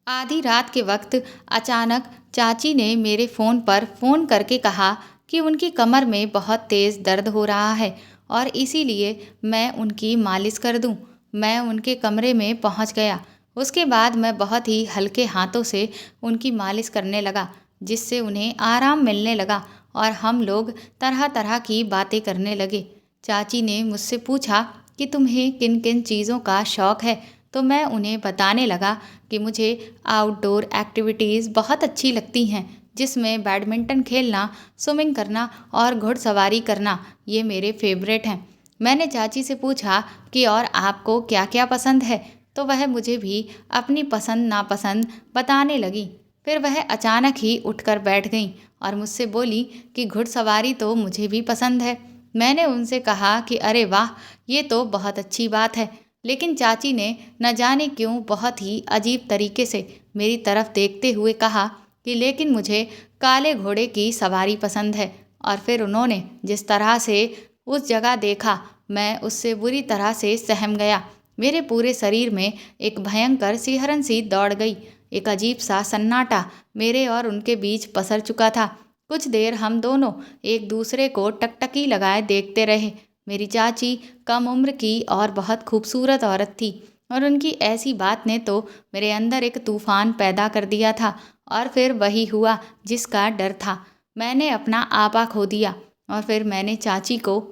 आधी रात के वक्त अचानक चाची ने मेरे फ़ोन पर फ़ोन करके कहा कि उनकी कमर में बहुत तेज़ दर्द हो रहा है और इसीलिए मैं उनकी मालिश कर दूं। मैं उनके कमरे में पहुंच गया। उसके बाद मैं बहुत ही हल्के हाथों से उनकी मालिश करने लगा, जिससे उन्हें आराम मिलने लगा और हम लोग तरह तरह की बातें करने लगे। चाची ने मुझसे पूछा कि तुम्हें किन किन चीज़ों का शौक़ है, तो मैं उन्हें बताने लगा कि मुझे आउटडोर एक्टिविटीज़ बहुत अच्छी लगती हैं, जिसमें बैडमिंटन खेलना, स्विमिंग करना और घुड़सवारी करना ये मेरे फेवरेट हैं। मैंने चाची से पूछा कि और आपको क्या क्या पसंद है, तो वह मुझे भी अपनी पसंद नापसंद बताने लगी। फिर वह अचानक ही उठकर बैठ गईं और मुझसे बोली कि घुड़सवारी तो मुझे भी पसंद है। मैंने उनसे कहा कि अरे वाह, ये तो बहुत अच्छी बात है। लेकिन चाची ने न जाने क्यों बहुत ही अजीब तरीके से मेरी तरफ देखते हुए कहा कि लेकिन मुझे काले घोड़े की सवारी पसंद है। और फिर उन्होंने जिस तरह से उस जगह देखा, मैं उससे बुरी तरह से सहम गया। मेरे पूरे शरीर में एक भयंकर सिहरन सी दौड़ गई। एक अजीब सा सन्नाटा मेरे और उनके बीच पसर चुका था। कुछ देर हम दोनों एक दूसरे को टकटकी लगाए देखते रहे। मेरी चाची कम उम्र की और बहुत खूबसूरत औरत थी, और उनकी ऐसी बात ने तो मेरे अंदर एक तूफान पैदा कर दिया था। और फिर वही हुआ जिसका डर था। मैंने अपना आपा खो दिया। और फिर मैंने चाची को,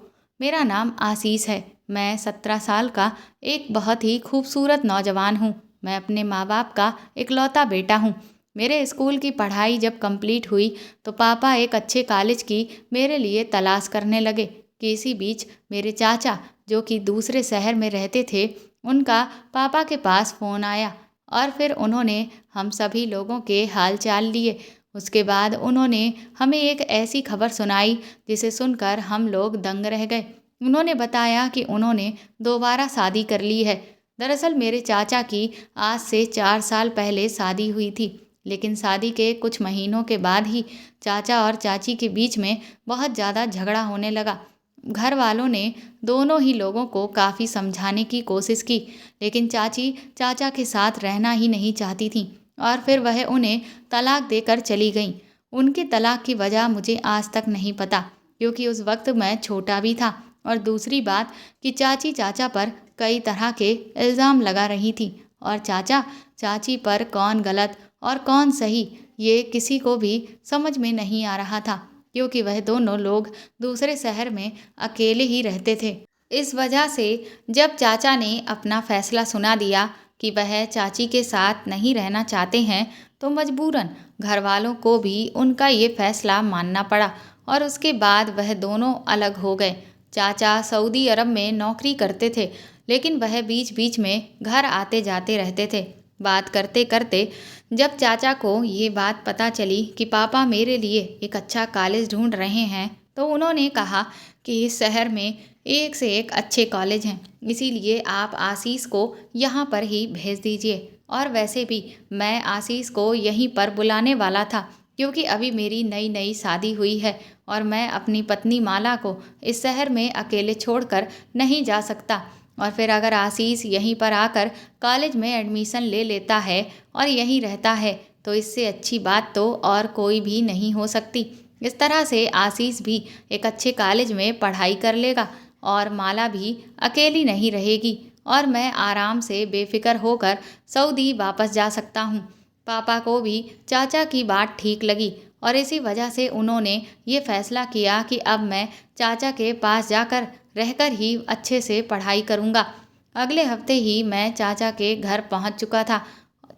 मेरा नाम आशीष है, मैं 17 साल का एक बहुत ही खूबसूरत नौजवान हूँ। मैं अपने माँ बाप का इकलौता बेटा हूँ। मेरे स्कूल की पढ़ाई जब कंप्लीट हुई तो पापा एक अच्छे कॉलेज की मेरे लिए तलाश करने लगे कि इसी बीच मेरे चाचा, जो कि दूसरे शहर में रहते थे, उनका पापा के पास फ़ोन आया और फिर उन्होंने हम सभी लोगों के हाल चाल लिए। उसके बाद उन्होंने हमें एक ऐसी खबर सुनाई जिसे सुनकर हम लोग दंग रह गए। उन्होंने बताया कि उन्होंने दोबारा शादी कर ली है। दरअसल मेरे चाचा की आज से 4 साल पहले शादी हुई थी, लेकिन शादी के कुछ महीनों के बाद ही चाचा और चाची के बीच में बहुत ज़्यादा झगड़ा होने लगा। घर वालों ने दोनों ही लोगों को काफ़ी समझाने की कोशिश की, लेकिन चाची चाचा के साथ रहना ही नहीं चाहती थीं और फिर वह उन्हें तलाक देकर चली गईं। उनकी तलाक की वजह मुझे आज तक नहीं पता, क्योंकि उस वक्त मैं छोटा भी था। और दूसरी बात कि चाची चाचा पर कई तरह के इल्ज़ाम लगा रही थी, और चाचा चाची पर कौन गलत और कौन सही ये किसी को भी समझ में नहीं आ रहा था, क्योंकि वह दोनों लोग दूसरे शहर में अकेले ही रहते थे। इस वजह से जब चाचा ने अपना फैसला सुना दिया कि वह चाची के साथ नहीं रहना चाहते हैं, तो मजबूरन घर वालों को भी उनका ये फैसला मानना पड़ा और उसके बाद वह दोनों अलग हो गए। चाचा सऊदी अरब में नौकरी करते थे, लेकिन वह बीच बीच में घर आते जाते रहते थे। बात करते करते जब चाचा को ये बात पता चली कि पापा मेरे लिए एक अच्छा कॉलेज ढूंढ रहे हैं, तो उन्होंने कहा कि इस शहर में एक से एक अच्छे कॉलेज हैं, इसीलिए आप आशीष को यहाँ पर ही भेज दीजिए। और वैसे भी मैं आशीष को यहीं पर बुलाने वाला था, क्योंकि अभी मेरी नई नई शादी हुई है और मैं अपनी पत्नी माला को इस शहर में अकेले छोड़कर नहीं जा सकता। और फिर अगर आशीष यहीं पर आकर कॉलेज में एडमिशन ले लेता है और यहीं रहता है, तो इससे अच्छी बात तो और कोई भी नहीं हो सकती। इस तरह से आशीष भी एक अच्छे कॉलेज में पढ़ाई कर लेगा और माला भी अकेली नहीं रहेगी, और मैं आराम से बेफिक्र होकर सऊदी वापस जा सकता हूँ। पापा को भी चाचा की बात ठीक लगी और इसी वजह से उन्होंने ये फैसला किया कि अब मैं चाचा के पास जाकर रहकर ही अच्छे से पढ़ाई करूँगा। अगले हफ्ते ही मैं चाचा के घर पहुँच चुका था।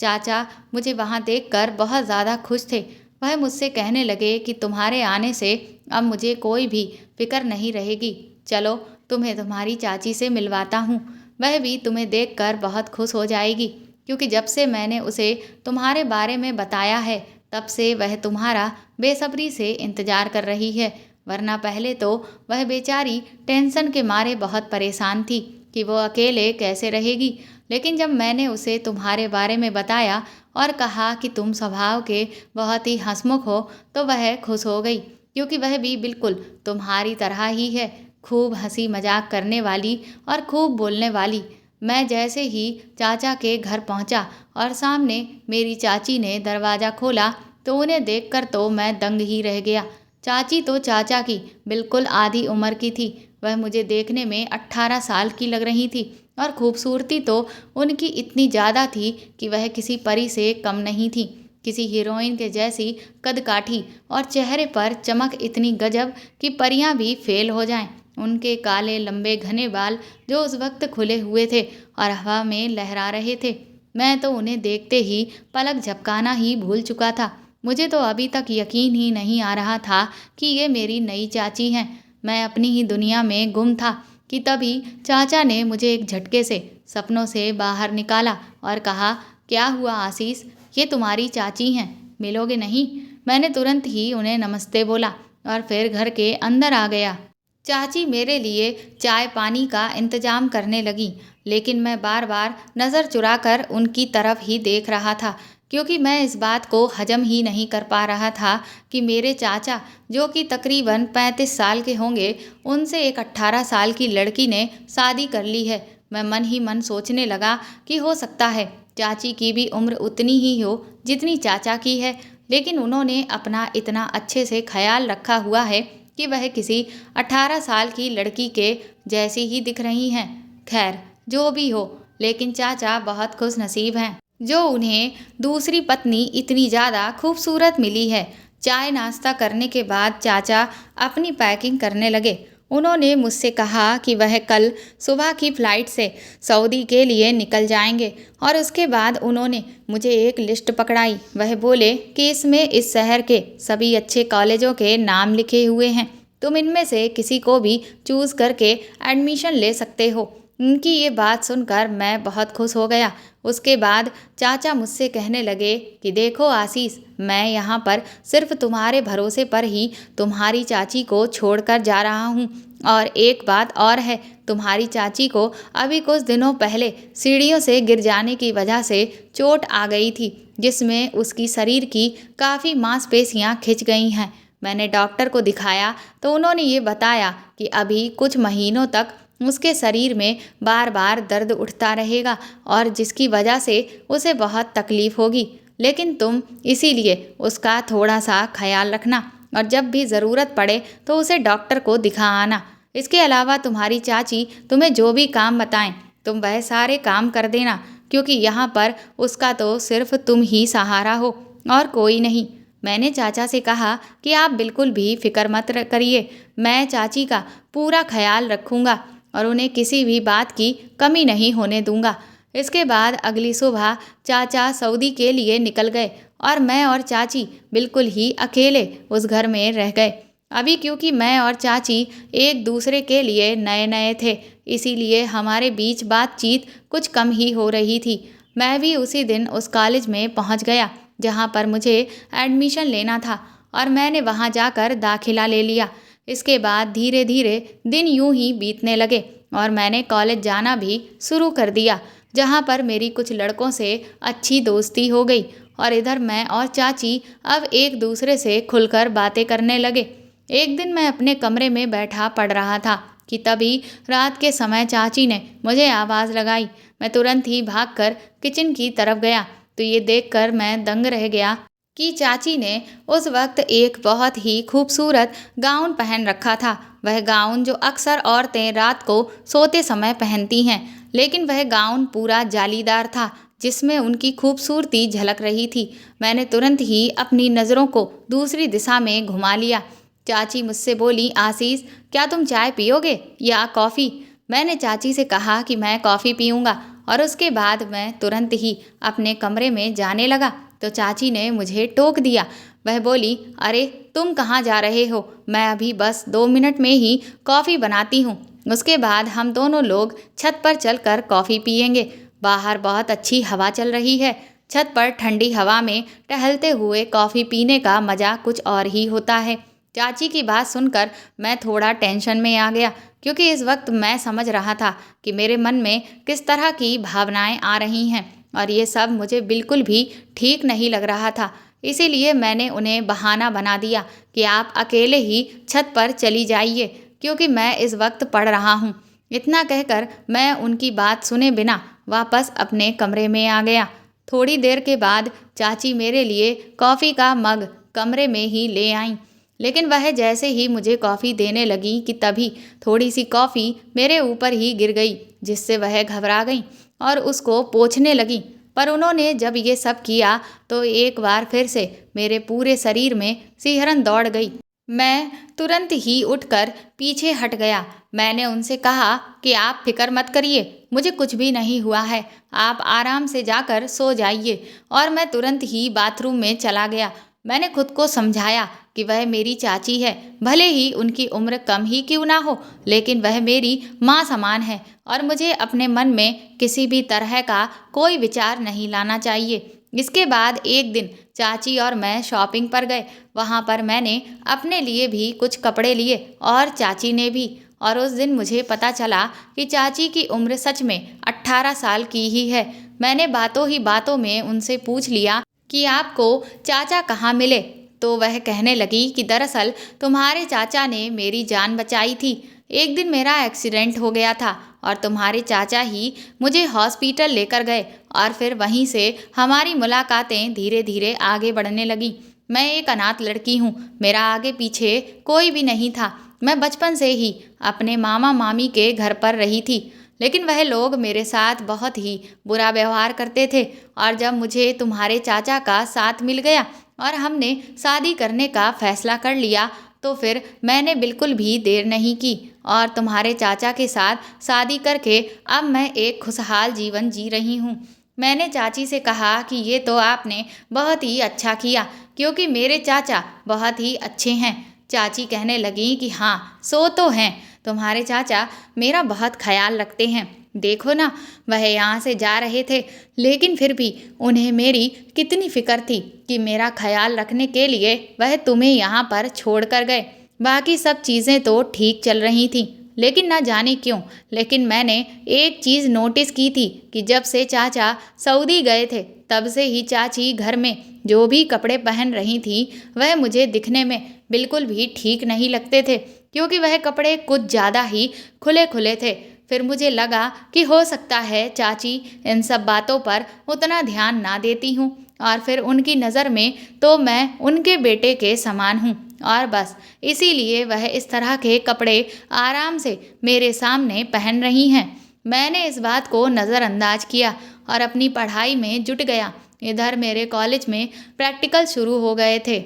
चाचा मुझे वहाँ देखकर बहुत ज़्यादा खुश थे। वह मुझसे कहने लगे कि तुम्हारे आने से अब मुझे कोई भी फिक्र नहीं रहेगी। चलो तुम्हें तुम्हारी चाची से मिलवाता हूँ, वह भी तुम्हें देखकर बहुत खुश हो जाएगी, क्योंकि जब से मैंने उसे तुम्हारे बारे में बताया है, तब से वह तुम्हारा बेसब्री से इंतजार कर रही है। वरना पहले तो वह बेचारी टेंशन के मारे बहुत परेशान थी कि वो अकेले कैसे रहेगी, लेकिन जब मैंने उसे तुम्हारे बारे में बताया और कहा कि तुम स्वभाव के बहुत ही हंसमुख हो, तो वह खुश हो गई, क्योंकि वह भी बिल्कुल तुम्हारी तरह ही है, खूब हंसी मजाक करने वाली और खूब बोलने वाली। मैं जैसे ही चाचा के घर पहुंचा और सामने मेरी चाची ने दरवाज़ा खोला तो उन्हें देखकर तो मैं दंग ही रह गया। चाची तो चाचा की बिल्कुल आधी उम्र की थी। वह मुझे देखने में 18 साल की लग रही थी और खूबसूरती तो उनकी इतनी ज़्यादा थी कि वह किसी परी से कम नहीं थी। किसी हीरोइन के जैसी कदकाठी और चेहरे पर चमक इतनी गजब कि परियां भी फेल हो जाएं। उनके काले लंबे घने बाल जो उस वक्त खुले हुए थे और हवा में लहरा रहे थे। मैं तो उन्हें देखते ही पलक झपकाना ही भूल चुका था। मुझे तो अभी तक यकीन ही नहीं आ रहा था कि ये मेरी नई चाची हैं। मैं अपनी ही दुनिया में गुम था कि तभी चाचा ने मुझे एक झटके से सपनों से बाहर निकाला और कहा, क्या हुआ आशीष, ये तुम्हारी चाची हैं, मिलोगे नहीं? मैंने तुरंत ही उन्हें नमस्ते बोला और फिर घर के अंदर आ गया। चाची मेरे लिए चाय पानी का इंतजाम करने लगी, लेकिन मैं बार बार नज़र चुराकर उनकी तरफ ही देख रहा था, क्योंकि मैं इस बात को हजम ही नहीं कर पा रहा था कि मेरे चाचा, जो कि तकरीबन 35 साल के होंगे, उनसे एक 18 साल की लड़की ने शादी कर ली है। मैं मन ही मन सोचने लगा कि हो सकता है चाची की भी उम्र उतनी ही हो जितनी चाचा की है, लेकिन उन्होंने अपना इतना अच्छे से ख्याल रखा हुआ है कि वह किसी 18 साल की लड़की के जैसी ही दिख रही हैं। खैर, जो भी हो, लेकिन चाचा बहुत खुश नसीब हैं जो उन्हें दूसरी पत्नी इतनी ज़्यादा खूबसूरत मिली है। चाय नाश्ता करने के बाद चाचा अपनी पैकिंग करने लगे। उन्होंने मुझसे कहा कि वह कल सुबह की फ़्लाइट से सऊदी के लिए निकल जाएंगे और उसके बाद उन्होंने मुझे एक लिस्ट पकड़ाई। वह बोले कि इसमें इस शहर के सभी अच्छे कॉलेजों के नाम लिखे हुए हैं, तुम इनमें से किसी को भी चूज़ करके एडमिशन ले सकते हो। उनकी ये बात सुनकर मैं बहुत खुश हो गया। उसके बाद चाचा मुझसे कहने लगे कि देखो आशीष, मैं यहाँ पर सिर्फ तुम्हारे भरोसे पर ही तुम्हारी चाची को छोड़कर जा रहा हूँ। और एक बात और है, तुम्हारी चाची को अभी कुछ दिनों पहले सीढ़ियों से गिर जाने की वजह से चोट आ गई थी, जिसमें उसकी शरीर की काफ़ी मांसपेशियाँ खिंच गई हैं। मैंने डॉक्टर को दिखाया तो उन्होंने ये बताया कि अभी कुछ महीनों तक उसके शरीर में बार बार दर्द उठता रहेगा और जिसकी वजह से उसे बहुत तकलीफ होगी, लेकिन तुम इसीलिए उसका थोड़ा सा ख्याल रखना और जब भी ज़रूरत पड़े तो उसे डॉक्टर को दिखा आना। इसके अलावा तुम्हारी चाची तुम्हें जो भी काम बताएं तुम वह सारे काम कर देना, क्योंकि यहाँ पर उसका तो सिर्फ तुम ही सहारा हो और कोई नहीं। मैंने चाचा से कहा कि आप बिल्कुल भी फिक्र मत करिए, मैं चाची का पूरा ख्याल रखूँगा और उन्हें किसी भी बात की कमी नहीं होने दूंगा। इसके बाद अगली सुबह चाचा सऊदी के लिए निकल गए और मैं और चाची बिल्कुल ही अकेले उस घर में रह गए। अभी क्योंकि मैं और चाची एक दूसरे के लिए नए नए थे, इसीलिए हमारे बीच बातचीत कुछ कम ही हो रही थी। मैं भी उसी दिन उस कॉलेज में पहुंच गया जहां पर मुझे एडमिशन लेना था और मैंने वहां जाकर दाखिला ले लिया। इसके बाद धीरे धीरे दिन यूं ही बीतने लगे और मैंने कॉलेज जाना भी शुरू कर दिया, जहां पर मेरी कुछ लड़कों से अच्छी दोस्ती हो गई और इधर मैं और चाची अब एक दूसरे से खुलकर बातें करने लगे। एक दिन मैं अपने कमरे में बैठा पढ़ रहा था कि तभी रात के समय चाची ने मुझे आवाज़ लगाई। मैं तुरंत ही भागकर किचन की तरफ गया तो ये देखकर मैं दंग रह गया कि चाची ने उस वक्त एक बहुत ही खूबसूरत गाउन पहन रखा था। वह गाउन जो अक्सर औरतें रात को सोते समय पहनती हैं, लेकिन वह गाउन पूरा जालीदार था जिसमें उनकी खूबसूरती झलक रही थी। मैंने तुरंत ही अपनी नज़रों को दूसरी दिशा में घुमा लिया। चाची मुझसे बोली, आशीष, क्या तुम चाय पियोगे या कॉफ़ी? मैंने चाची से कहा कि मैं कॉफ़ी पीऊँगा और उसके बाद मैं तुरंत ही अपने कमरे में जाने लगा तो चाची ने मुझे टोक दिया। वह बोली, अरे तुम कहाँ जा रहे हो? मैं अभी बस 2 मिनट में ही कॉफ़ी बनाती हूँ, उसके बाद हम दोनों लोग छत पर चलकर कॉफ़ी पियेंगे। बाहर बहुत अच्छी हवा चल रही है। छत पर ठंडी हवा में टहलते हुए कॉफ़ी पीने का मज़ा कुछ और ही होता है। चाची की बात सुनकर मैं थोड़ा टेंशन में आ गया, क्योंकि इस वक्त मैं समझ रहा था कि मेरे मन में किस तरह की भावनाएं आ रही हैं और ये सब मुझे बिल्कुल भी ठीक नहीं लग रहा था। इसीलिए मैंने उन्हें बहाना बना दिया कि आप अकेले ही छत पर चली जाइए, क्योंकि मैं इस वक्त पढ़ रहा हूँ। इतना कहकर मैं उनकी बात सुने बिना वापस अपने कमरे में आ गया। थोड़ी देर के बाद चाची मेरे लिए कॉफ़ी का मग कमरे में ही ले आईं। लेकिन वह जैसे ही मुझे कॉफ़ी देने लगी कि तभी थोड़ी सी कॉफ़ी मेरे ऊपर ही गिर गई, जिससे वह घबरा गईं और उसको पोंछने लगीं। पर उन्होंने जब ये सब किया तो एक बार फिर से मेरे पूरे शरीर में सिहरन दौड़ गई। मैं तुरंत ही उठकर पीछे हट गया। मैंने उनसे कहा कि आप फिक्र मत करिए, मुझे कुछ भी नहीं हुआ है, आप आराम से जाकर सो जाइए। और मैं तुरंत ही बाथरूम में चला गया। मैंने खुद को समझाया कि वह मेरी चाची है, भले ही उनकी उम्र कम ही क्यों ना हो, लेकिन वह मेरी माँ समान है और मुझे अपने मन में किसी भी तरह का कोई विचार नहीं लाना चाहिए। इसके बाद एक दिन चाची और मैं शॉपिंग पर गए। वहाँ पर मैंने अपने लिए भी कुछ कपड़े लिए और चाची ने भी। और उस दिन मुझे पता चला कि चाची की उम्र सच में 18 साल की ही है। मैंने बातों ही बातों में उनसे पूछ लिया कि आपको चाचा कहाँ मिले, तो वह कहने लगी कि दरअसल तुम्हारे चाचा ने मेरी जान बचाई थी। एक दिन मेरा एक्सीडेंट हो गया था और तुम्हारे चाचा ही मुझे हॉस्पिटल लेकर गए और फिर वहीं से हमारी मुलाकातें धीरे धीरे आगे बढ़ने लगीं। मैं एक अनाथ लड़की हूँ, मेरा आगे पीछे कोई भी नहीं था। मैं बचपन से ही अपने मामा मामी के घर पर रही थी, लेकिन वह लोग मेरे साथ बहुत ही बुरा व्यवहार करते थे। और जब मुझे तुम्हारे चाचा का साथ मिल गया और हमने शादी करने का फैसला कर लिया, तो फिर मैंने बिल्कुल भी देर नहीं की और तुम्हारे चाचा के साथ शादी करके अब मैं एक खुशहाल जीवन जी रही हूँ। मैंने चाची से कहा कि ये तो आपने बहुत ही अच्छा किया, क्योंकि मेरे चाचा बहुत ही अच्छे हैं। चाची कहने लगी कि हाँ, सो तो हैं, तुम्हारे चाचा मेरा बहुत ख्याल रखते हैं। देखो ना, वह यहाँ से जा रहे थे, लेकिन फिर भी उन्हें मेरी कितनी फिक्र थी कि मेरा ख्याल रखने के लिए वह तुम्हें यहाँ पर छोड़ कर गए। बाकी सब चीज़ें तो ठीक चल रही थीं, लेकिन ना जाने क्यों, लेकिन मैंने एक चीज़ नोटिस की थी कि जब से चाचा सऊदी गए थे, तब से ही चाची घर में जो भी कपड़े पहन रही थी वह मुझे दिखने में बिल्कुल भी ठीक नहीं लगते थे, क्योंकि वह कपड़े कुछ ज़्यादा ही खुले खुले थे। फिर मुझे लगा कि हो सकता है चाची इन सब बातों पर उतना ध्यान ना देती हूँ और फिर उनकी नज़र में तो मैं उनके बेटे के समान हूँ और बस इसीलिए वह इस तरह के कपड़े आराम से मेरे सामने पहन रही हैं। मैंने इस बात को नज़रअंदाज किया और अपनी पढ़ाई में जुट गया। इधर मेरे कॉलेज में प्रैक्टिकल शुरू हो गए थे,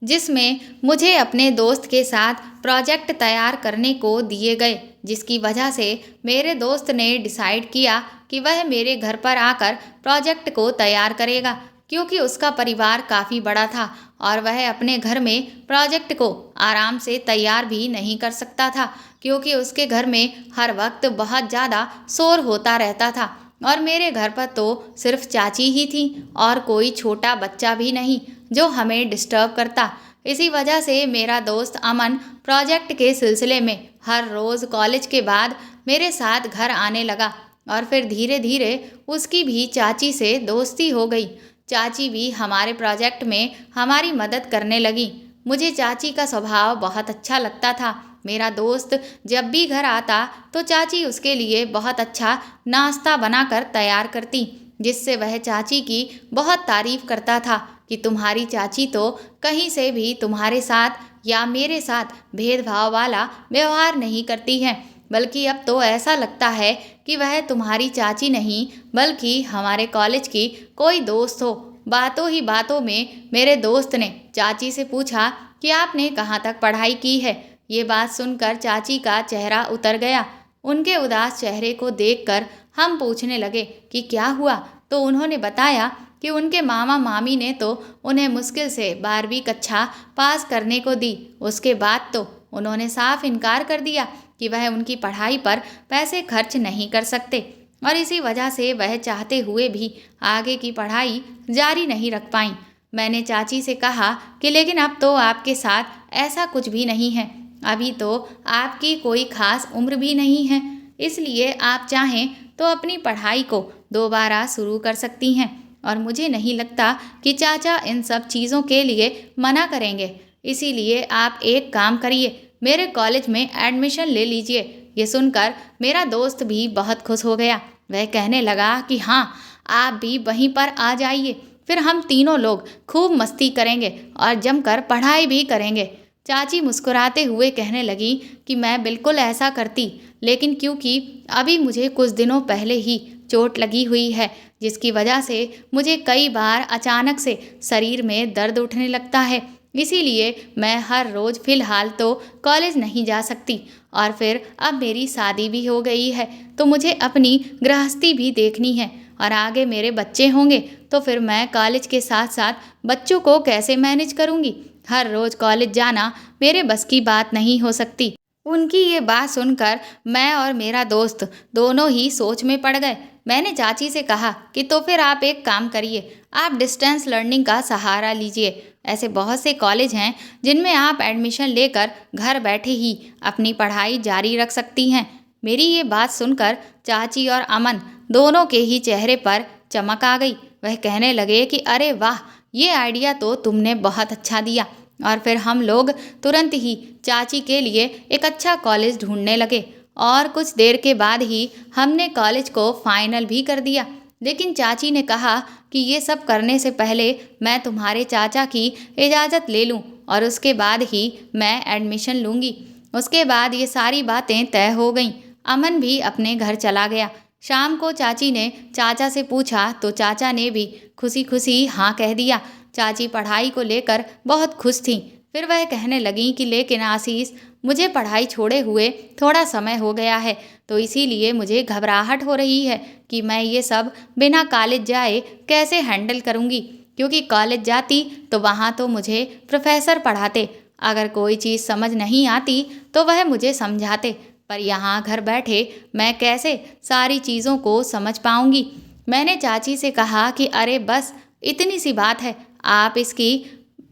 जिसमें मुझे अपने दोस्त के साथ प्रोजेक्ट तैयार करने को दिए गए, जिसकी वजह से मेरे दोस्त ने डिसाइड किया कि वह मेरे घर पर आकर प्रोजेक्ट को तैयार करेगा, क्योंकि उसका परिवार काफ़ी बड़ा था और वह अपने घर में प्रोजेक्ट को आराम से तैयार भी नहीं कर सकता था, क्योंकि उसके घर में हर वक्त बहुत ज़्यादा शोर होता रहता था। और मेरे घर पर तो सिर्फ चाची ही थी और कोई छोटा बच्चा भी नहीं जो हमें डिस्टर्ब करता। इसी वजह से मेरा दोस्त अमन प्रोजेक्ट के सिलसिले में हर रोज़ कॉलेज के बाद मेरे साथ घर आने लगा और फिर धीरे धीरे उसकी भी चाची से दोस्ती हो गई। चाची भी हमारे प्रोजेक्ट में हमारी मदद करने लगी। मुझे चाची का स्वभाव बहुत अच्छा लगता था। मेरा दोस्त जब भी घर आता तो चाची उसके लिए बहुत अच्छा नाश्ता बनाकर तैयार करती, जिससे वह चाची की बहुत तारीफ करता था कि तुम्हारी चाची तो कहीं से भी तुम्हारे साथ या मेरे साथ भेदभाव वाला व्यवहार नहीं करती है, बल्कि अब तो ऐसा लगता है कि वह तुम्हारी चाची नहीं बल्कि हमारे कॉलेज की कोई दोस्त हो। बातों ही बातों में मेरे दोस्त ने चाची से पूछा कि आपने कहाँ तक पढ़ाई की है। ये बात सुनकर चाची का चेहरा उतर गया। उनके उदास चेहरे को देखकर हम पूछने लगे कि क्या हुआ, तो उन्होंने बताया कि उनके मामा मामी ने तो उन्हें मुश्किल से 12वीं कक्षा पास करने को दी। उसके बाद तो उन्होंने साफ इनकार कर दिया कि वह उनकी पढ़ाई पर पैसे खर्च नहीं कर सकते और इसी वजह से वह चाहते हुए भी आगे की पढ़ाई जारी नहीं रख पाईं। मैंने चाची से कहा कि लेकिन अब तो आपके साथ ऐसा कुछ भी नहीं है, अभी तो आपकी कोई खास उम्र भी नहीं है, इसलिए आप चाहें तो अपनी पढ़ाई को दोबारा शुरू कर सकती हैं और मुझे नहीं लगता कि चाचा इन सब चीज़ों के लिए मना करेंगे। इसीलिए आप एक काम करिए, मेरे कॉलेज में एडमिशन ले लीजिए। ये सुनकर मेरा दोस्त भी बहुत खुश हो गया। वह कहने लगा कि हाँ, आप भी वहीं पर आ जाइए, फिर हम तीनों लोग खूब मस्ती करेंगे और जमकर पढ़ाई भी करेंगे। चाची मुस्कुराते हुए कहने लगी कि मैं बिल्कुल ऐसा करती, लेकिन क्योंकि अभी मुझे कुछ दिनों पहले ही चोट लगी हुई है, जिसकी वजह से मुझे कई बार अचानक से शरीर में दर्द उठने लगता है, इसीलिए मैं हर रोज़ फ़िलहाल तो कॉलेज नहीं जा सकती। और फिर अब मेरी शादी भी हो गई है, तो मुझे अपनी गृहस्थी भी देखनी है और आगे मेरे बच्चे होंगे, तो फिर मैं कॉलेज के साथ साथ बच्चों को कैसे मैनेज करूँगी। हर रोज़ कॉलेज जाना मेरे बस की बात नहीं हो सकती। उनकी ये बात सुनकर मैं और मेरा दोस्त दोनों ही सोच में पड़ गए। मैंने चाची से कहा कि तो फिर आप एक काम करिए, आप डिस्टेंस लर्निंग का सहारा लीजिए। ऐसे बहुत से कॉलेज हैं जिनमें आप एडमिशन लेकर घर बैठे ही अपनी पढ़ाई जारी रख सकती हैं। मेरी ये बात सुनकर चाची और अमन दोनों के ही चेहरे पर चमक आ गई। वह कहने लगे कि अरे वाह, ये आइडिया तो तुमने बहुत अच्छा दिया। और फिर हम लोग तुरंत ही चाची के लिए एक अच्छा कॉलेज ढूंढने लगे और कुछ देर के बाद ही हमने कॉलेज को फाइनल भी कर दिया। लेकिन चाची ने कहा कि ये सब करने से पहले मैं तुम्हारे चाचा की इजाज़त ले लूं और उसके बाद ही मैं एडमिशन लूँगी। उसके बाद ये सारी बातें तय हो गईं। अमन भी अपने घर चला गया। शाम को चाची ने चाचा से पूछा तो चाचा ने भी खुशी खुशी हाँ कह दिया। चाची पढ़ाई को लेकर बहुत खुश थीं। फिर वह कहने लगीं कि लेकिन आशीष, मुझे पढ़ाई छोड़े हुए थोड़ा समय हो गया है, तो इसीलिए मुझे घबराहट हो रही है कि मैं ये सब बिना कॉलेज जाए कैसे हैंडल करूँगी। क्योंकि कॉलेज जाती तो वहाँ तो मुझे प्रोफेसर पढ़ाते, अगर कोई चीज़ समझ नहीं आती तो वह मुझे समझाते, पर यहाँ घर बैठे मैं कैसे सारी चीज़ों को समझ पाऊँगी। मैंने चाची से कहा कि अरे बस इतनी सी बात है, आप इसकी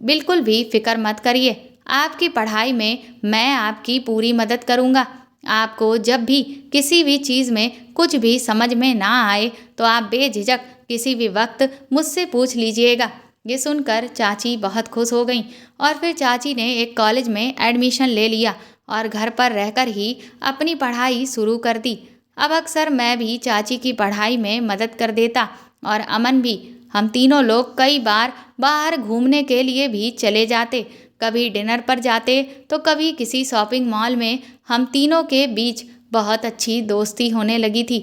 बिल्कुल भी फिक्र मत करिए। आपकी पढ़ाई में मैं आपकी पूरी मदद करूँगा। आपको जब भी किसी भी चीज़ में कुछ भी समझ में ना आए तो आप बेझिझक किसी भी वक्त मुझसे पूछ लीजिएगा। ये सुनकर चाची बहुत खुश हो गईं और फिर चाची ने एक कॉलेज में एडमिशन ले लिया और घर पर रहकर ही अपनी पढ़ाई शुरू कर दी। अब अक्सर मैं भी चाची की पढ़ाई में मदद कर देता और अमन भी। हम तीनों लोग कई बार बाहर घूमने के लिए भी चले जाते, कभी डिनर पर जाते तो कभी किसी शॉपिंग मॉल में। हम तीनों के बीच बहुत अच्छी दोस्ती होने लगी थी।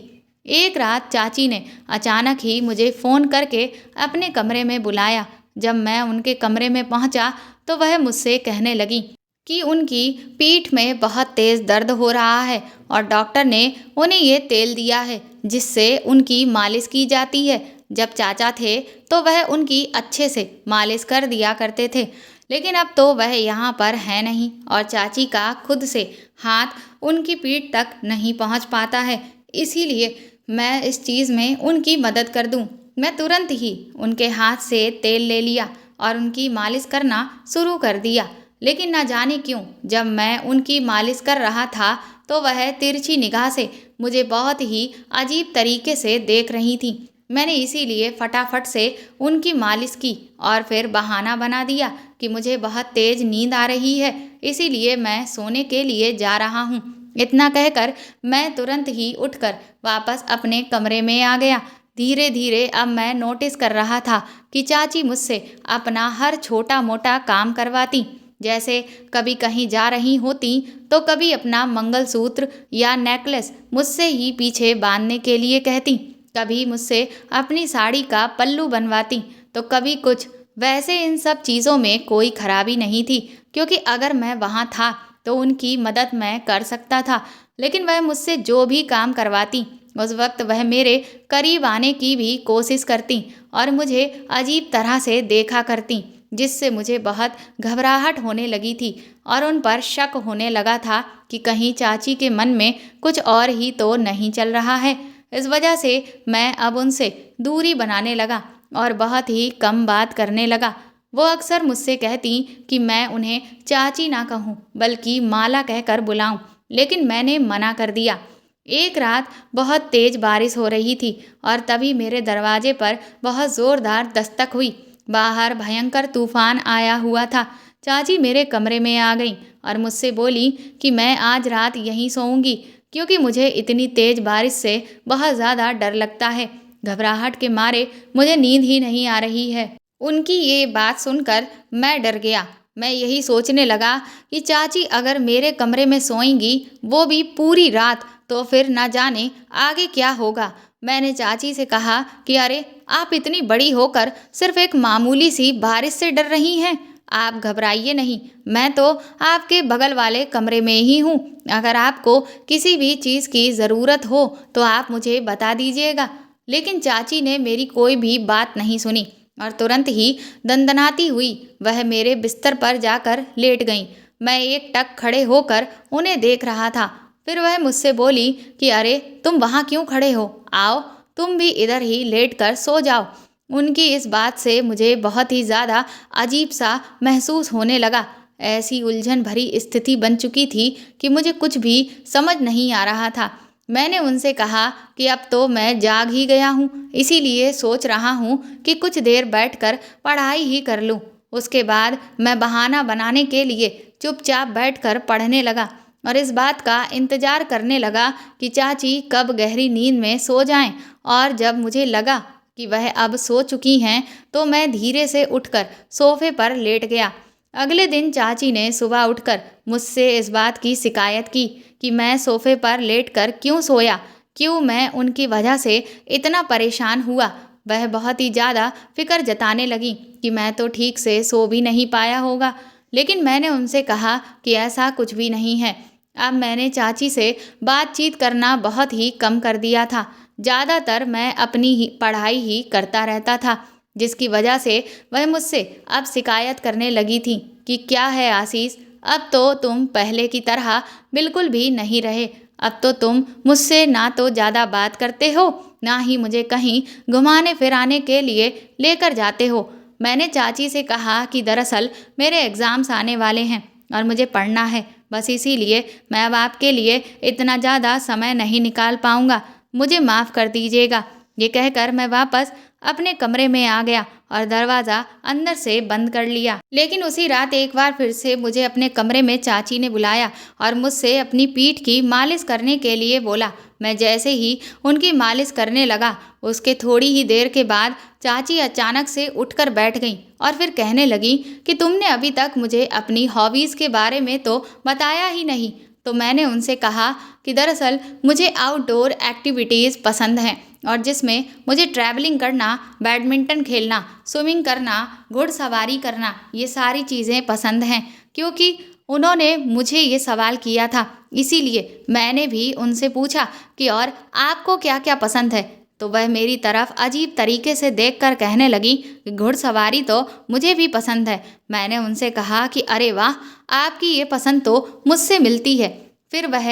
एक रात चाची ने अचानक ही मुझे फ़ोन करके अपने कमरे में बुलाया। जब मैं उनके कमरे में पहुंचा तो वह मुझसे कहने लगी कि उनकी पीठ में बहुत तेज़ दर्द हो रहा है और डॉक्टर ने उन्हें ये तेल दिया है जिससे उनकी मालिश की जाती है। जब चाचा थे तो वह उनकी अच्छे से मालिश कर दिया करते थे, लेकिन अब तो वह यहाँ पर है नहीं और चाची का खुद से हाथ उनकी पीठ तक नहीं पहुँच पाता है। इसीलिए मैं इस चीज़ में उनकी मदद कर दूँ। मैं तुरंत ही उनके हाथ से तेल ले लिया और उनकी मालिश करना शुरू कर दिया। लेकिन न जाने क्यों जब मैं उनकी मालिश कर रहा था तो वह तिरछी निगाह से मुझे बहुत ही अजीब तरीके से देख रही थी। मैंने इसीलिए फटाफट से उनकी मालिश की और फिर बहाना बना दिया कि मुझे बहुत तेज नींद आ रही है, इसीलिए मैं सोने के लिए जा रहा हूँ। इतना कहकर मैं तुरंत ही उठकर वापस अपने कमरे में आ गया। धीरे धीरे अब मैं नोटिस कर रहा था कि चाची मुझसे अपना हर छोटा मोटा काम करवाती। जैसे कभी कहीं जा रही होती तो कभी अपना मंगलसूत्र या नेकलेस मुझसे ही पीछे बांधने के लिए कहती, कभी मुझसे अपनी साड़ी का पल्लू बनवाती तो कभी कुछ। वैसे इन सब चीज़ों में कोई खराबी नहीं थी, क्योंकि अगर मैं वहाँ था तो उनकी मदद मैं कर सकता था। लेकिन वह मुझसे जो भी काम करवाती उस वक्त वह मेरे करीब आने की भी कोशिश करती और मुझे अजीब तरह से देखा करती, जिससे मुझे बहुत घबराहट होने लगी थी और उन पर शक होने लगा था कि कहीं चाची के मन में कुछ और ही तो नहीं चल रहा है। इस वजह से मैं अब उनसे दूरी बनाने लगा और बहुत ही कम बात करने लगा। वो अक्सर मुझसे कहती कि मैं उन्हें चाची ना कहूँ बल्कि माला कहकर बुलाऊं, लेकिन मैंने मना कर दिया। एक रात बहुत तेज बारिश हो रही थी और तभी मेरे दरवाजे पर बहुत ज़ोरदार दस्तक हुई। बाहर भयंकर तूफान आया हुआ था। चाची मेरे कमरे में आ गई और मुझसे बोली कि मैं आज रात यहीं सोऊंगी, क्योंकि मुझे इतनी तेज बारिश से बहुत ज़्यादा डर लगता है। घबराहट के मारे मुझे नींद ही नहीं आ रही है। उनकी ये बात सुनकर मैं डर गया। मैं यही सोचने लगा कि चाची अगर मेरे कमरे में सोएंगी, वो भी पूरी रात, तो फिर ना जाने आगे क्या होगा। मैंने चाची से कहा कि अरे, आप इतनी बड़ी होकर सिर्फ एक मामूली सी बारिश से डर रही हैं। आप घबराइए नहीं, मैं तो आपके बगल वाले कमरे में ही हूँ। अगर आपको किसी भी चीज़ की ज़रूरत हो तो आप मुझे बता दीजिएगा। लेकिन चाची ने मेरी कोई भी बात नहीं सुनी और तुरंत ही दंदनाती हुई वह मेरे बिस्तर पर जाकर लेट गईं। मैं एक टक खड़े होकर उन्हें देख रहा था। फिर वह मुझसे बोली कि अरे, तुम वहाँ क्यों खड़े हो? आओ, तुम भी इधर ही लेट कर सो जाओ। उनकी इस बात से मुझे बहुत ही ज़्यादा अजीब सा महसूस होने लगा। ऐसी उलझन भरी स्थिति बन चुकी थी कि मुझे कुछ भी समझ नहीं आ रहा था। मैंने उनसे कहा कि अब तो मैं जाग ही गया हूँ, इसीलिए सोच रहा हूँ कि कुछ देर बैठकर पढ़ाई ही कर लूँ। उसके बाद मैं बहाना बनाने के लिए चुपचाप बैठकर पढ़ने लगा और इस बात का इंतजार करने लगा कि चाची कब गहरी नींद में सो जाएं। और जब मुझे लगा कि वह अब सो चुकी हैं तो मैं धीरे से उठकर सोफे पर लेट गया। अगले दिन चाची ने सुबह उठकर मुझसे इस बात की शिकायत की कि मैं सोफे पर लेटकर क्यों सोया, क्यों मैं उनकी वजह से इतना परेशान हुआ। वह बहुत ही ज़्यादा फिक्र जताने लगी कि मैं तो ठीक से सो भी नहीं पाया होगा। लेकिन मैंने उनसे कहा कि ऐसा कुछ भी नहीं है। अब मैंने चाची से बातचीत करना बहुत ही कम कर दिया था। ज़्यादातर मैं अपनी ही पढ़ाई ही करता रहता था, जिसकी वजह से वह मुझसे अब शिकायत करने लगी थी कि क्या है आशीष, अब तो तुम पहले की तरह बिल्कुल भी नहीं रहे। अब तो तुम मुझसे ना तो ज़्यादा बात करते हो, ना ही मुझे कहीं घुमाने फिराने के लिए लेकर जाते हो। मैंने चाची से कहा कि दरअसल मेरे एग्ज़ाम्स आने वाले हैं और मुझे पढ़ना है, बस इसीलिए मैं अब आपके लिए इतना ज़्यादा समय नहीं निकाल पाऊँगा, मुझे माफ़ कर दीजिएगा। ये कहकर मैं वापस अपने कमरे में आ गया और दरवाज़ा अंदर से बंद कर लिया। लेकिन उसी रात एक बार फिर से मुझे अपने कमरे में चाची ने बुलाया और मुझसे अपनी पीठ की मालिश करने के लिए बोला। मैं जैसे ही उनकी मालिश करने लगा, उसके थोड़ी ही देर के बाद चाची अचानक से उठकर बैठ गईं और फिर कहने लगी कि तुमने अभी तक मुझे अपनी हॉबीज़ के बारे में तो बताया ही नहीं। तो मैंने उनसे कहा कि दरअसल मुझे आउटडोर एक्टिविटीज़ पसंद हैं और जिसमें मुझे ट्रैवलिंग करना, बैडमिंटन खेलना, स्विमिंग करना, घुड़सवारी करना, ये सारी चीज़ें पसंद हैं। क्योंकि उन्होंने मुझे ये सवाल किया था, इसीलिए मैंने भी उनसे पूछा कि और आपको क्या क्या पसंद है। तो वह मेरी तरफ अजीब तरीके से देखकर कहने लगी कि घुड़सवारी तो मुझे भी पसंद है। मैंने उनसे कहा कि अरे वाह, आपकी ये पसंद तो मुझसे मिलती है। फिर वह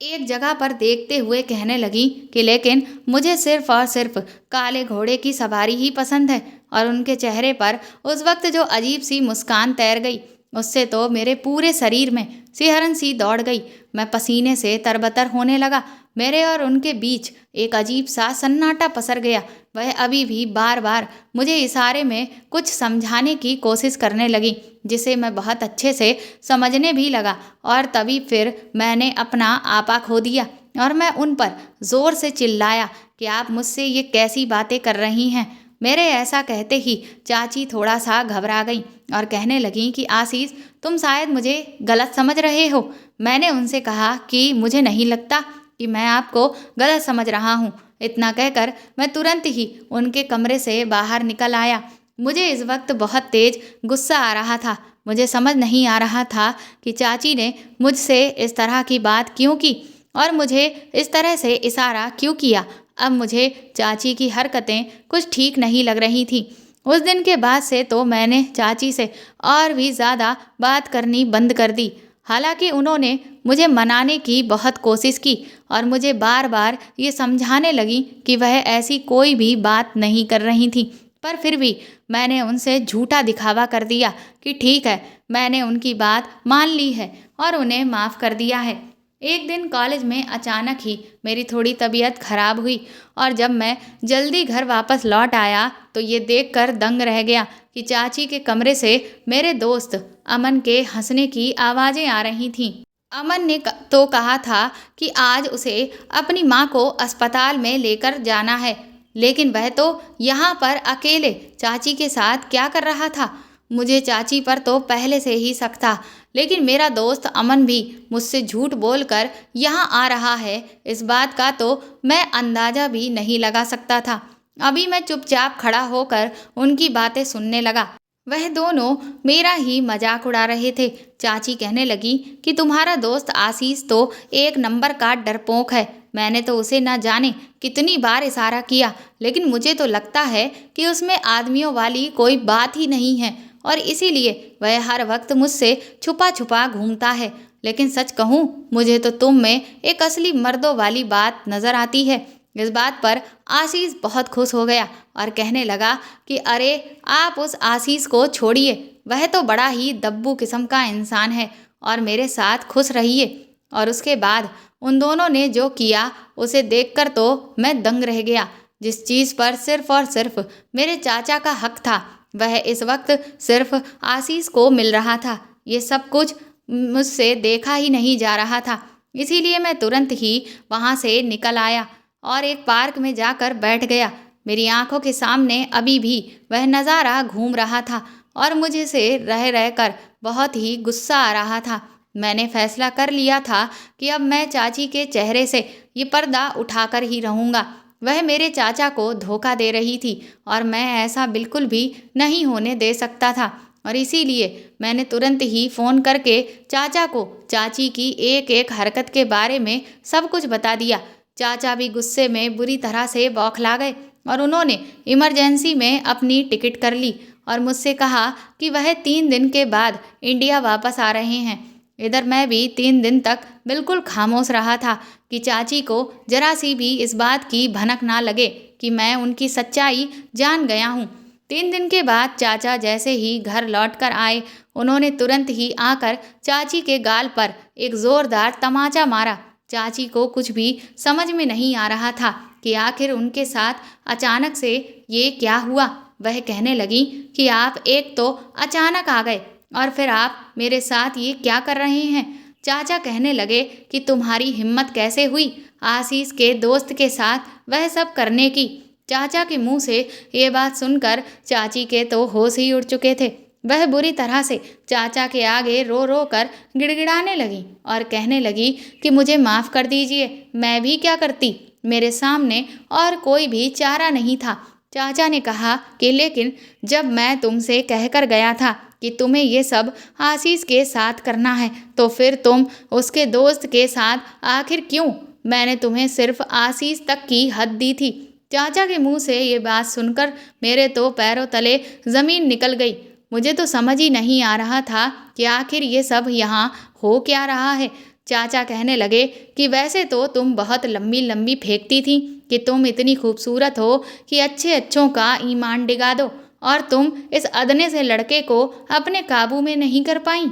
एक जगह पर देखते हुए कहने लगी कि लेकिन मुझे सिर्फ और सिर्फ काले घोड़े की सवारी ही पसंद है। और उनके चेहरे पर उस वक्त जो अजीब सी मुस्कान तैर गई, उससे तो मेरे पूरे शरीर में सिहरन सी दौड़ गई। मैं पसीने से तरबतर होने लगा। मेरे और उनके बीच एक अजीब सा सन्नाटा पसर गया। वह अभी भी बार बार मुझे इशारे में कुछ समझाने की कोशिश करने लगी, जिसे मैं बहुत अच्छे से समझने भी लगा। और तभी फिर मैंने अपना आपा खो दिया और मैं उन पर ज़ोर से चिल्लाया कि आप मुझसे ये कैसी बातें कर रही हैं। मेरे ऐसा कहते ही चाची थोड़ा सा घबरा गई और कहने लगी कि आशीष, तुम शायद मुझे गलत समझ रहे हो। मैंने उनसे कहा कि मुझे नहीं लगता कि मैं आपको गलत समझ रहा हूँ। इतना कहकर मैं तुरंत ही उनके कमरे से बाहर निकल आया। मुझे इस वक्त बहुत तेज गुस्सा आ रहा था। मुझे समझ नहीं आ रहा था कि चाची ने मुझसे इस तरह की बात क्यों की और मुझे इस तरह से इशारा क्यों किया। अब मुझे चाची की हरकतें कुछ ठीक नहीं लग रही थी। उस दिन के बाद से तो मैंने चाची से और भी ज़्यादा बात करनी बंद कर दी। हालांकि उन्होंने मुझे मनाने की बहुत कोशिश की और मुझे बार बार ये समझाने लगी कि वह ऐसी कोई भी बात नहीं कर रही थी, पर फिर भी मैंने उनसे झूठा दिखावा कर दिया कि ठीक है, मैंने उनकी बात मान ली है और उन्हें माफ़ कर दिया है। एक दिन कॉलेज में अचानक ही मेरी थोड़ी तबीयत खराब हुई और जब मैं जल्दी घर वापस लौट आया तो ये देखकर दंग रह गया कि चाची के कमरे से मेरे दोस्त अमन के हंसने की आवाज़ें आ रही थीं। अमन ने तो कहा था कि आज उसे अपनी माँ को अस्पताल में लेकर जाना है, लेकिन वह तो यहाँ पर अकेले चाची के साथ क्या कर रहा था। मुझे चाची पर तो पहले से ही शक था, लेकिन मेरा दोस्त अमन भी मुझसे झूठ बोलकर यहाँ आ रहा है, इस बात का तो मैं अंदाजा भी नहीं लगा सकता था। अभी मैं चुपचाप खड़ा होकर उनकी बातें सुनने लगा। वह दोनों मेरा ही मजाक उड़ा रहे थे। चाची कहने लगी कि तुम्हारा दोस्त आशीष तो एक नंबर का डरपोक है। मैंने तो उसे न जाने कितनी बार इशारा किया, लेकिन मुझे तो लगता है कि उसमें आदमियों वाली कोई बात ही नहीं है और इसीलिए वह हर वक्त मुझसे छुपा छुपा घूमता है। लेकिन सच कहूँ, मुझे तो तुम में एक असली मर्दों वाली बात नजर आती है। इस बात पर आशीष बहुत खुश हो गया और कहने लगा कि अरे आप उस आशीष को छोड़िए, वह तो बड़ा ही दब्बू किस्म का इंसान है और मेरे साथ खुश रहिए। और उसके बाद उन दोनों ने जो किया उसे देखकर तो मैं दंग रह गया। जिस चीज़ पर सिर्फ और सिर्फ मेरे चाचा का हक था, वह इस वक्त सिर्फ आशीष को मिल रहा था। ये सब कुछ मुझसे देखा ही नहीं जा रहा था, इसीलिए मैं तुरंत ही वहाँ से निकल आया और एक पार्क में जाकर बैठ गया। मेरी आंखों के सामने अभी भी वह नज़ारा घूम रहा था और मुझे से रह रह कर बहुत ही गुस्सा आ रहा था। मैंने फैसला कर लिया था कि अब मैं चाची के चेहरे से ये पर्दा उठाकर ही रहूँगा। वह मेरे चाचा को धोखा दे रही थी और मैं ऐसा बिल्कुल भी नहीं होने दे सकता था, और इसीलिए मैंने तुरंत ही फ़ोन करके चाचा को चाची की एक एक हरकत के बारे में सब कुछ बता दिया। चाचा भी गुस्से में बुरी तरह से बौखला गए और उन्होंने इमरजेंसी में अपनी टिकट कर ली और मुझसे कहा कि वह 3 दिन के बाद इंडिया वापस आ रहे हैं। इधर मैं भी 3 दिन तक बिल्कुल खामोश रहा था कि चाची को जरा सी भी इस बात की भनक ना लगे कि मैं उनकी सच्चाई जान गया हूँ। 3 दिन के बाद चाचा जैसे ही घर लौट कर आए, उन्होंने तुरंत ही आकर चाची के गाल पर एक ज़ोरदार तमाचा मारा। चाची को कुछ भी समझ में नहीं आ रहा था कि आखिर उनके साथ अचानक से ये क्या हुआ। वह कहने लगी कि आप एक तो अचानक आ गए और फिर आप मेरे साथ ये क्या कर रहे हैं। चाचा कहने लगे कि तुम्हारी हिम्मत कैसे हुई आशीष के दोस्त के साथ वह सब करने की। चाचा के मुंह से ये बात सुनकर चाची के तो होश ही उड़ चुके थे। वह बुरी तरह से चाचा के आगे रो रो कर गिड़गिड़ाने लगी और कहने लगी कि मुझे माफ़ कर दीजिए, मैं भी क्या करती, मेरे सामने और कोई भी चारा नहीं था। चाचा ने कहा कि लेकिन जब मैं तुमसे कहकर गया था कि तुम्हें ये सब आशीष के साथ करना है, तो फिर तुम उसके दोस्त के साथ आखिर क्यों? मैंने तुम्हें सिर्फ आशीष तक की हद दी थी। चाचा के मुंह से ये बात सुनकर मेरे तो पैरों तले ज़मीन निकल गई। मुझे तो समझ ही नहीं आ रहा था कि आखिर ये सब यहाँ हो क्या रहा है। चाचा कहने लगे कि वैसे तो तुम बहुत लंबी लंबी फेंकती थी कि तुम इतनी खूबसूरत हो कि अच्छे अच्छों का ईमान डिगा दो, और तुम इस अदने से लड़के को अपने काबू में नहीं कर पाई।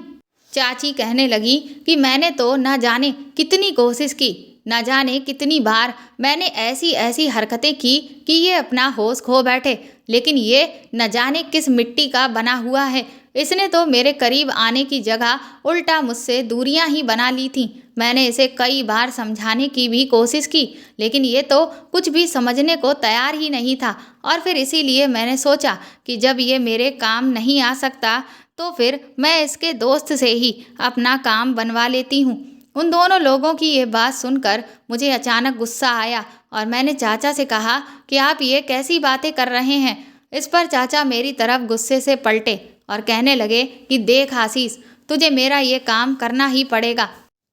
चाची कहने लगी कि मैंने तो ना जाने कितनी कोशिश की, ना जाने कितनी बार मैंने ऐसी ऐसी हरकतें की कि ये अपना होश खो बैठे, लेकिन ये न जाने किस मिट्टी का बना हुआ है। इसने तो मेरे करीब आने की जगह उल्टा मुझसे दूरियां ही बना ली थीं। मैंने इसे कई बार समझाने की भी कोशिश की, लेकिन ये तो कुछ भी समझने को तैयार ही नहीं था। और फिर इसीलिए मैंने सोचा कि जब ये मेरे काम नहीं आ सकता तो फिर मैं इसके दोस्त से ही अपना काम बनवा लेती हूँ। उन दोनों लोगों की ये बात सुनकर मुझे अचानक गुस्सा आया और मैंने चाचा से कहा कि आप ये कैसी बातें कर रहे हैं। इस पर चाचा मेरी तरफ गुस्से से पलटे और कहने लगे कि देख आशीष, तुझे मेरा ये काम करना ही पड़ेगा।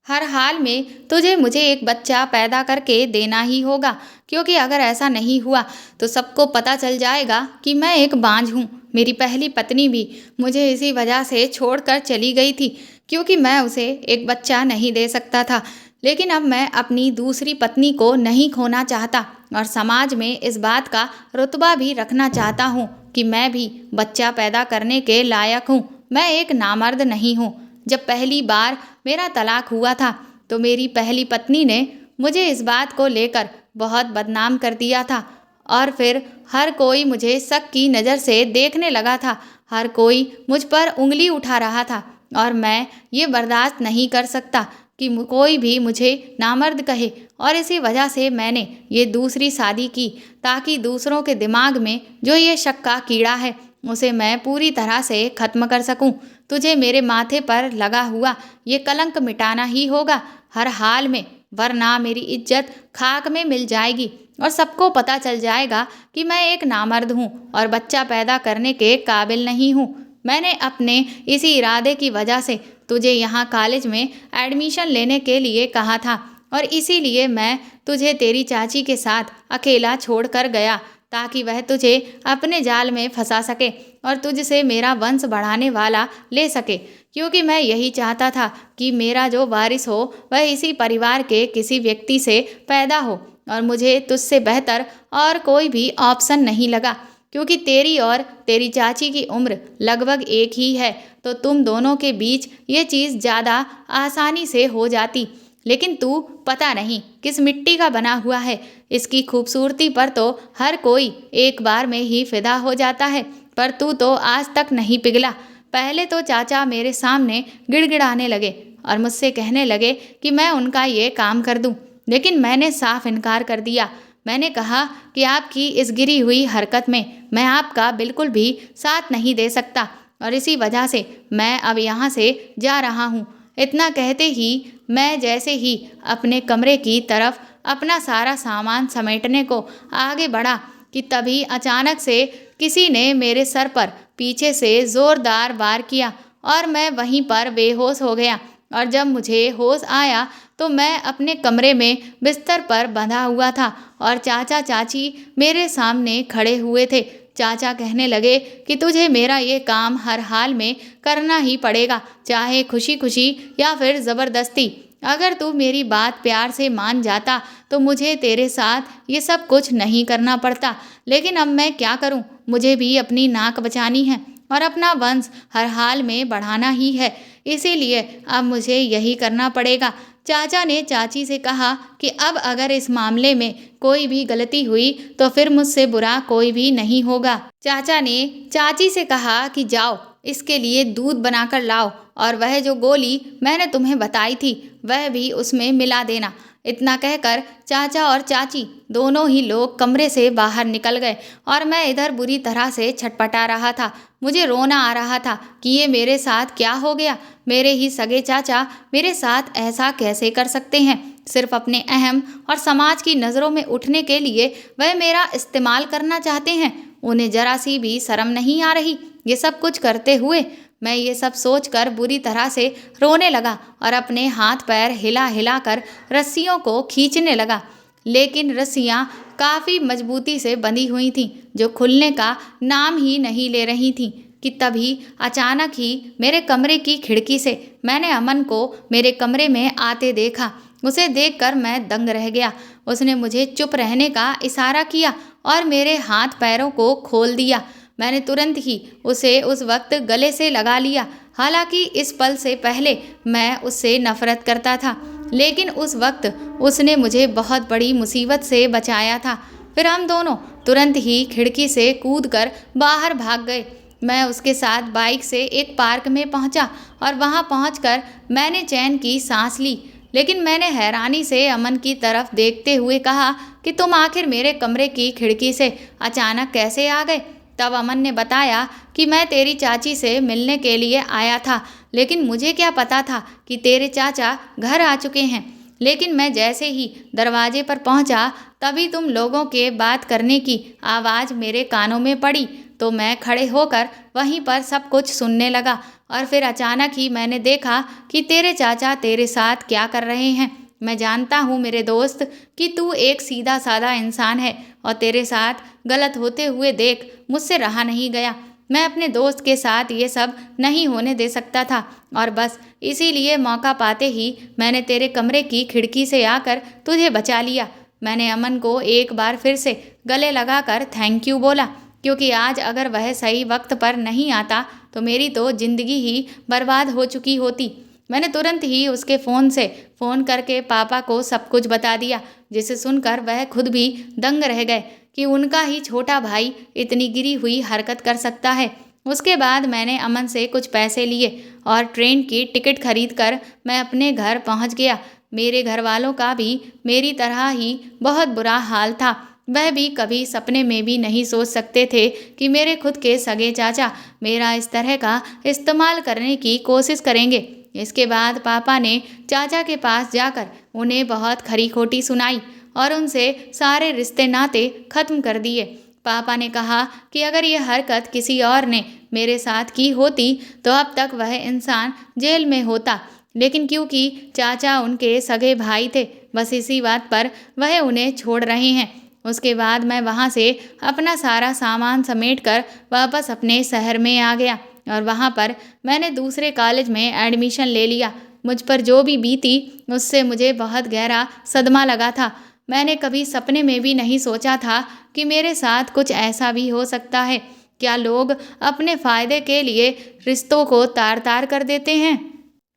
हर हाल में तुझे मुझे एक बच्चा पैदा करके देना ही होगा, क्योंकि अगर ऐसा नहीं हुआ तो सबको पता चल जाएगा कि मैं एक बांझ हूँ। मेरी पहली पत्नी भी मुझे इसी वजह से छोड़कर चली गई थी, क्योंकि मैं उसे एक बच्चा नहीं दे सकता था। लेकिन अब मैं अपनी दूसरी पत्नी को नहीं खोना चाहता और समाज में इस बात का रुतबा भी रखना चाहता हूँ कि मैं भी बच्चा पैदा करने के लायक हूँ। मैं एक नामर्द नहीं हूँ। जब पहली बार मेरा तलाक हुआ था तो मेरी पहली पत्नी ने मुझे इस बात को लेकर बहुत बदनाम कर दिया था और फिर हर कोई मुझे शक की नज़र से देखने लगा था। हर कोई मुझ पर उंगली उठा रहा था और मैं ये बर्दाश्त नहीं कर सकता कि कोई भी मुझे नामर्द कहे, और इसी वजह से मैंने ये दूसरी शादी की, ताकि दूसरों के दिमाग में जो ये शक का कीड़ा है उसे मैं पूरी तरह से खत्म कर सकूं। तुझे मेरे माथे पर लगा हुआ ये कलंक मिटाना ही होगा हर हाल में, वरना मेरी इज्जत खाक में मिल जाएगी और सबको पता चल जाएगा कि मैं एक नामर्द हूँ और बच्चा पैदा करने के काबिल नहीं हूँ। मैंने अपने इसी इरादे की वजह से तुझे यहाँ कॉलेज में एडमिशन लेने के लिए कहा था, और इसीलिए मैं तुझे तेरी चाची के साथ अकेला छोड़ कर गया, ताकि वह तुझे अपने जाल में फंसा सके और तुझसे मेरा वंश बढ़ाने वाला ले सके, क्योंकि मैं यही चाहता था कि मेरा जो वारिस हो वह इसी परिवार के किसी व्यक्ति से पैदा हो, और मुझे तुझसे बेहतर और कोई भी ऑप्शन नहीं लगा, क्योंकि तेरी और तेरी चाची की उम्र लगभग एक ही है, तो तुम दोनों के बीच ये चीज़ ज़्यादा आसानी से हो जाती। लेकिन तू पता नहीं किस मिट्टी का बना हुआ है, इसकी खूबसूरती पर तो हर कोई एक बार में ही फिदा हो जाता है, पर तू तो आज तक नहीं पिघला। पहले तो चाचा मेरे सामने गिड़गिड़ाने लगे और मुझसे कहने लगे कि मैं उनका ये काम कर दूं, लेकिन मैंने साफ इनकार कर दिया। मैंने कहा कि आपकी इस गिरी हुई हरकत में मैं आपका बिल्कुल भी साथ नहीं दे सकता, और इसी वजह से मैं अब यहाँ से जा रहा हूँ। इतना कहते ही मैं जैसे ही अपने कमरे की तरफ अपना सारा सामान समेटने को आगे बढ़ा कि तभी अचानक से किसी ने मेरे सर पर पीछे से ज़ोरदार वार किया और मैं वहीं पर बेहोश हो गया। और जब मुझे होश आया तो मैं अपने कमरे में बिस्तर पर बंधा हुआ था और चाचा चाची मेरे सामने खड़े हुए थे। चाचा कहने लगे कि तुझे मेरा ये काम हर हाल में करना ही पड़ेगा, चाहे खुशी खुशी या फिर ज़बरदस्ती। अगर तू मेरी बात प्यार से मान जाता तो मुझे तेरे साथ ये सब कुछ नहीं करना पड़ता, लेकिन अब मैं क्या करूं? मुझे भी अपनी नाक बचानी है और अपना वंश हर हाल में बढ़ाना ही है, इसीलिए अब मुझे यही करना पड़ेगा। चाचा ने चाची से कहा कि अब अगर इस मामले में कोई भी गलती हुई तो फिर मुझसे बुरा कोई भी नहीं होगा। चाचा ने चाची से कहा कि जाओ इसके लिए दूध बनाकर लाओ, और वह जो गोली मैंने तुम्हें बताई थी वह भी उसमें मिला देना। इतना कहकर चाचा और चाची दोनों ही लोग कमरे से बाहर निकल गए और मैं इधर बुरी तरह से छटपटा रहा था। मुझे रोना आ रहा था कि ये मेरे साथ क्या हो गया। मेरे ही सगे चाचा मेरे साथ ऐसा कैसे कर सकते हैं? सिर्फ अपने अहम और समाज की नज़रों में उठने के लिए वह मेरा इस्तेमाल करना चाहते हैं। उन्हें जरा सी भी शर्म नहीं आ रही ये सब कुछ करते हुए। मैं ये सब सोचकर बुरी तरह से रोने लगा और अपने हाथ पैर हिला हिला कर रस्सियों को खींचने लगा, लेकिन रस्सियाँ काफ़ी मजबूती से बंधी हुई थीं, जो खुलने का नाम ही नहीं ले रही थीं। कि तभी अचानक ही मेरे कमरे की खिड़की से मैंने अमन को मेरे कमरे में आते देखा। उसे देखकर मैं दंग रह गया। उसने मुझे चुप रहने का इशारा किया और मेरे हाथ पैरों को खोल दिया। मैंने तुरंत ही उसे उस वक्त गले से लगा लिया। हालांकि इस पल से पहले मैं उससे नफरत करता था, लेकिन उस वक्त उसने मुझे बहुत बड़ी मुसीबत से बचाया था। फिर हम दोनों तुरंत ही खिड़की से कूदकर बाहर भाग गए। मैं उसके साथ बाइक से एक पार्क में पहुंचा और वहां पहुंचकर मैंने चैन की सांस ली, लेकिन मैंने हैरानी से अमन की तरफ देखते हुए कहा कि तुम आखिर मेरे कमरे की खिड़की से अचानक कैसे आ गए? तब अमन ने बताया कि मैं तेरी चाची से मिलने के लिए आया था, लेकिन मुझे क्या पता था कि तेरे चाचा घर आ चुके हैं। लेकिन मैं जैसे ही दरवाजे पर पहुंचा तभी तुम लोगों के बात करने की आवाज़ मेरे कानों में पड़ी, तो मैं खड़े होकर वहीं पर सब कुछ सुनने लगा। और फिर अचानक ही मैंने देखा कि तेरे चाचा तेरे साथ क्या कर रहे हैं। मैं जानता हूँ मेरे दोस्त कि तू एक सीधा साधा इंसान है और तेरे साथ गलत होते हुए देख मुझसे रहा नहीं गया। मैं अपने दोस्त के साथ ये सब नहीं होने दे सकता था और बस इसीलिए मौका पाते ही मैंने तेरे कमरे की खिड़की से आकर तुझे बचा लिया। मैंने अमन को एक बार फिर से गले लगाकर थैंक यू बोला, क्योंकि आज अगर वह सही वक्त पर नहीं आता तो मेरी तो ज़िंदगी ही बर्बाद हो चुकी होती। मैंने तुरंत ही उसके फ़ोन करके पापा को सब कुछ बता दिया, जिसे सुनकर वह खुद भी दंग रह गए कि उनका ही छोटा भाई इतनी गिरी हुई हरकत कर सकता है। उसके बाद मैंने अमन से कुछ पैसे लिए और ट्रेन की टिकट खरीद कर मैं अपने घर पहुंच गया। मेरे घर वालों का भी मेरी तरह ही बहुत बुरा हाल था। वह भी कभी सपने में भी नहीं सोच सकते थे कि मेरे खुद के सगे चाचा मेरा इस तरह का इस्तेमाल करने की कोशिश करेंगे। इसके बाद पापा ने चाचा के पास जाकर उन्हें बहुत खरी खोटी सुनाई और उनसे सारे रिश्ते नाते खत्म कर दिए। पापा ने कहा कि अगर ये हरकत किसी और ने मेरे साथ की होती तो अब तक वह इंसान जेल में होता, लेकिन क्योंकि चाचा उनके सगे भाई थे, बस इसी बात पर वह उन्हें छोड़ रहे हैं। उसके बाद मैं वहाँ से अपना सारा सामान समेट कर वापस अपने शहर में आ गया और वहाँ पर मैंने दूसरे कॉलेज में एडमिशन ले लिया। मुझ पर जो भी बीती उससे मुझे बहुत गहरा सदमा लगा था। मैंने कभी सपने में भी नहीं सोचा था कि मेरे साथ कुछ ऐसा भी हो सकता है। क्या लोग अपने फ़ायदे के लिए रिश्तों को तार तार कर देते हैं?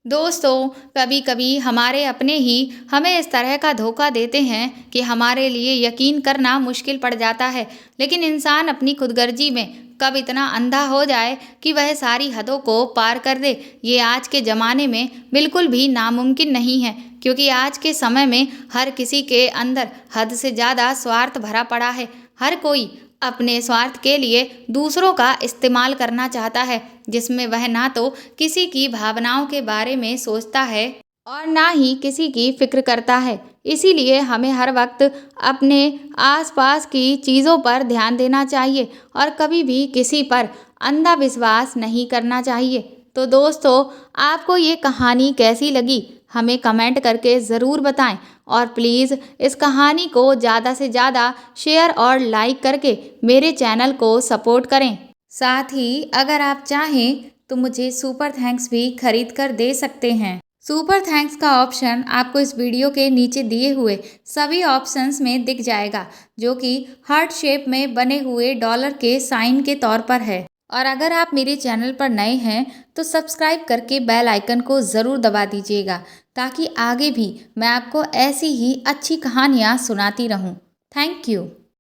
दोस्तों, कभी कभी हमारे अपने ही हमें इस तरह का धोखा देते हैं कि हमारे लिए यकीन करना मुश्किल पड़ जाता है। लेकिन इंसान अपनी खुदगर्जी में कब इतना अंधा हो जाए कि वह सारी हदों को पार कर दे, ये आज के ज़माने में बिल्कुल भी नामुमकिन नहीं है। क्योंकि आज के समय में हर किसी के अंदर हद से ज़्यादा स्वार्थ भरा पड़ा है। हर कोई अपने स्वार्थ के लिए दूसरों का इस्तेमाल करना चाहता है, जिसमें वह ना तो किसी की भावनाओं के बारे में सोचता है और ना ही किसी की फिक्र करता है। इसीलिए हमें हर वक्त अपने आसपास की चीज़ों पर ध्यान देना चाहिए और कभी भी किसी पर अंधा विश्वास नहीं करना चाहिए। तो दोस्तों, आपको ये कहानी कैसी लगी हमें कमेंट करके ज़रूर बताएं और प्लीज़ इस कहानी को ज़्यादा से ज़्यादा शेयर और लाइक करके मेरे चैनल को सपोर्ट करें। साथ ही अगर आप चाहें तो मुझे सुपर थैंक्स भी खरीद कर दे सकते हैं। सुपर थैंक्स का ऑप्शन आपको इस वीडियो के नीचे दिए हुए सभी ऑप्शंस में दिख जाएगा, जो कि हार्ट शेप में बने हुए डॉलर के साइन के तौर पर है। और अगर आप मेरे चैनल पर नए हैं तो सब्सक्राइब करके बेल आइकन को ज़रूर दबा दीजिएगा, ताकि आगे भी मैं आपको ऐसी ही अच्छी कहानियाँ सुनाती रहूँ। Thank you.